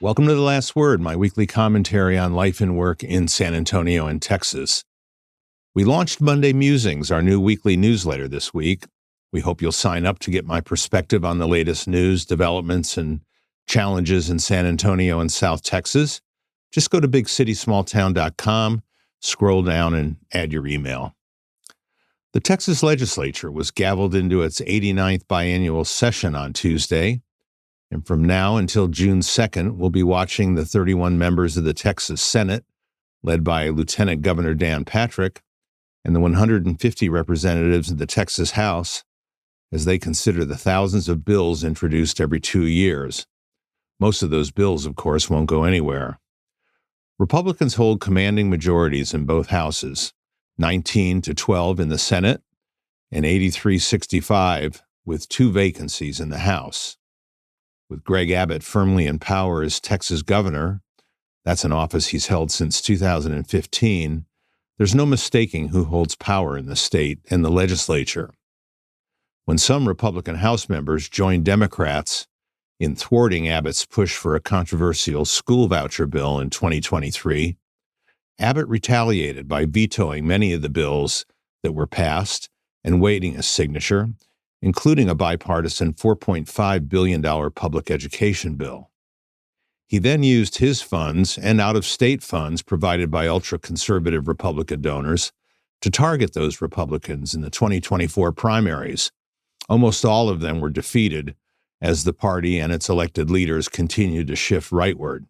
Welcome to The Last Word, my weekly commentary on life and work in San Antonio and Texas. We launched Monday Musings, our new weekly newsletter this week. We hope you'll sign up to get my perspective on the latest news, developments, and challenges in San Antonio and South Texas. Just go to bigcitysmalltown.com, scroll down, and add your email. The Texas Legislature was gavelled into its 89th biennial session on Tuesday. And from now until June 2nd, we'll be watching the 31 members of the Texas Senate, led by Lieutenant Governor Dan Patrick, and the 150 representatives of the Texas House, as they consider the thousands of bills introduced every 2 years. Most of those bills, of course, won't go anywhere. Republicans hold commanding majorities in both houses, 19-12 in the Senate and 83-65, with 2 vacancies in the House. With Greg Abbott firmly in power as Texas governor, that's an office he's held since 2015, there's no mistaking who holds power in the state and the legislature. When some Republican House members joined Democrats in thwarting Abbott's push for a controversial school voucher bill in 2023, Abbott retaliated by vetoing many of the bills that were passed and waiting a signature, including a bipartisan $4.5 billion public education bill. He then used his funds and out-of-state funds provided by ultra-conservative Republican donors to target those Republicans in the 2024 primaries. Almost all of them were defeated as the party and its elected leaders continued to shift rightward.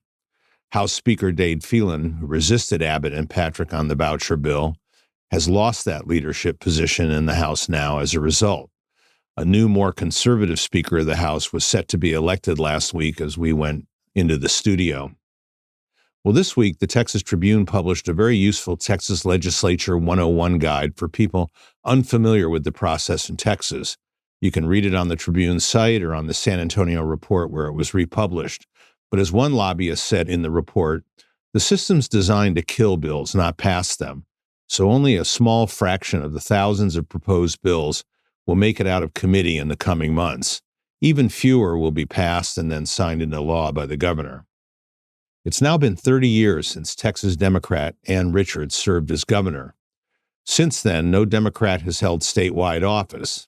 House Speaker Dade Phelan, who resisted Abbott and Patrick on the voucher bill, has lost that leadership position in the House now as a result. A new, more conservative Speaker of the House was set to be elected last week as we went into the studio. Well, this week, the Texas Tribune published a very useful Texas Legislature 101 guide for people unfamiliar with the process in Texas. You can read it on the Tribune site or on the San Antonio Report where it was republished. But as one lobbyist said in the report, the system's designed to kill bills, not pass them. So only a small fraction of the thousands of proposed bills will make it out of committee in the coming months. Even fewer will be passed and then signed into law by the governor. It's now been 30 years since Texas Democrat Ann Richards served as governor. Since then, no Democrat has held statewide office.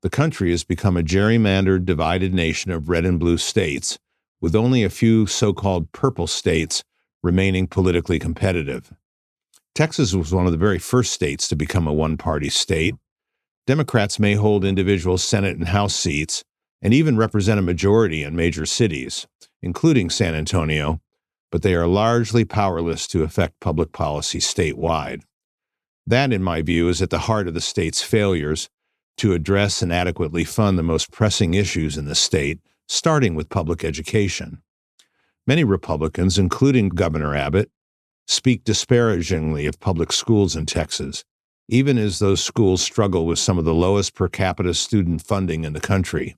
The country has become a gerrymandered, divided nation of red and blue states, with only a few so-called purple states remaining politically competitive. Texas was one of the very first states to become a one-party state. Democrats may hold individual Senate and House seats and even represent a majority in major cities, including San Antonio, but they are largely powerless to affect public policy statewide. That, in my view, is at the heart of the state's failures to address and adequately fund the most pressing issues in the state, starting with public education. Many Republicans, including Governor Abbott, speak disparagingly of public schools in Texas, even as those schools struggle with some of the lowest per capita student funding in the country.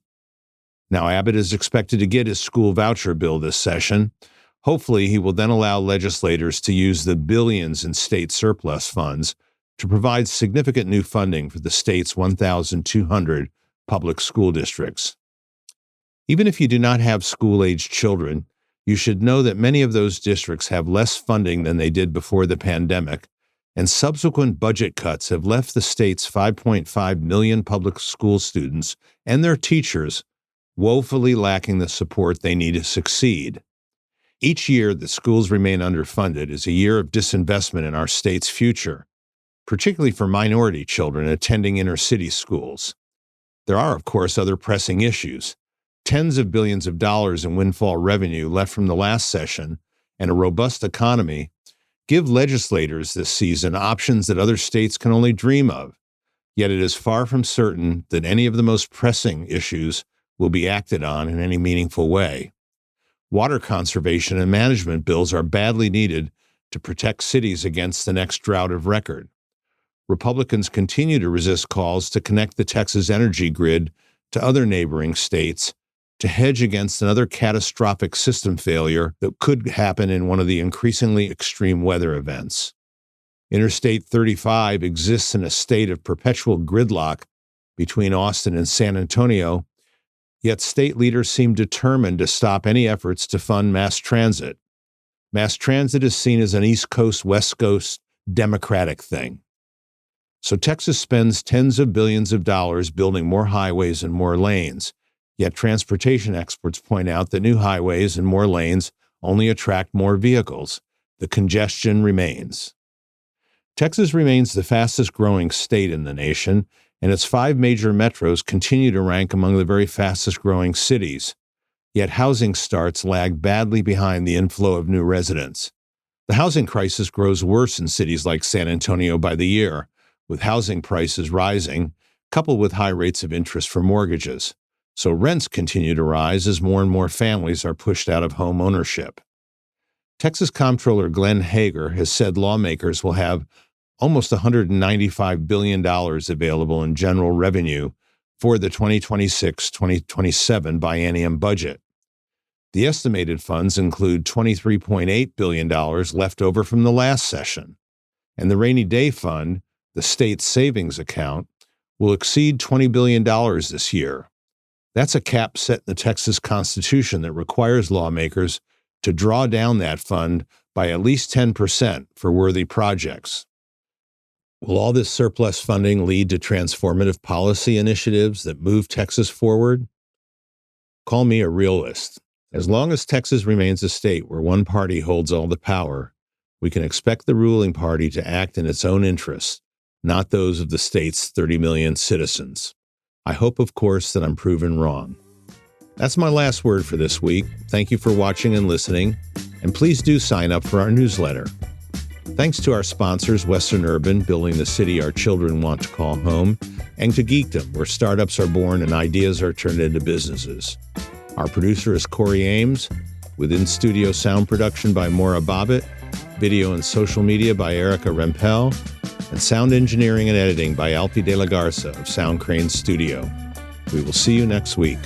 Now, Abbott is expected to get his school voucher bill this session. Hopefully, he will then allow legislators to use the billions in state surplus funds to provide significant new funding for the state's 1,200 public school districts. Even if you do not have school-aged children, you should know that many of those districts have less funding than they did before the pandemic, and subsequent budget cuts have left the state's 5.5 million public school students and their teachers woefully lacking the support they need to succeed. Each year that schools remain underfunded is a year of disinvestment in our state's future, particularly for minority children attending inner-city schools. There are, of course, other pressing issues. Tens of billions of dollars in windfall revenue left from the last session and a robust economy give legislators this season options that other states can only dream of. Yet it is far from certain that any of the most pressing issues will be acted on in any meaningful way. Water conservation and management bills are badly needed to protect cities against the next drought of record. Republicans continue to resist calls to connect the Texas energy grid to other neighboring states to hedge against another catastrophic system failure that could happen in one of the increasingly extreme weather events. Interstate 35 exists in a state of perpetual gridlock between Austin and San Antonio Yet state leaders seem determined to stop any efforts to fund mass transit. Mass transit is seen as an East Coast, West Coast Democratic thing. So Texas spends tens of billions of dollars building more highways and more lanes. Yet transportation experts point out that new highways and more lanes only attract more vehicles. The congestion remains. Texas remains the fastest growing state in the nation, and its 5 major metros continue to rank among the very fastest growing cities. Yet housing starts lag badly behind the inflow of new residents. The housing crisis grows worse in cities like San Antonio by the year, with housing prices rising, coupled with high rates of interest for mortgages. So rents continue to rise as more and more families are pushed out of home ownership. Texas Comptroller Glenn Hager has said lawmakers will have almost $195 billion available in general revenue for the 2026-2027 biennium budget. The estimated funds include $23.8 billion left over from the last session, and the rainy day fund, the state's savings account, will exceed $20 billion this year. That's a cap set in the Texas Constitution that requires lawmakers to draw down that fund by at least 10% for worthy projects. Will all this surplus funding lead to transformative policy initiatives that move Texas forward? Call me a realist. As long as Texas remains a state where one party holds all the power, we can expect the ruling party to act in its own interests, not those of the state's 30 million citizens. I hope, of course, that I'm proven wrong. That's my last word for this week. Thank you for watching and listening, and please do sign up for our newsletter. Thanks to our sponsors, Western Urban, building the city our children want to call home, and to Geekdom, where startups are born and ideas are turned into businesses. Our producer is Corey Ames, with in-studio sound production by Maura Bobbitt, video and social media by Erica Rempel, and sound engineering and editing by Alfie De La Garza of Sound Crane Studio. We will see you next week.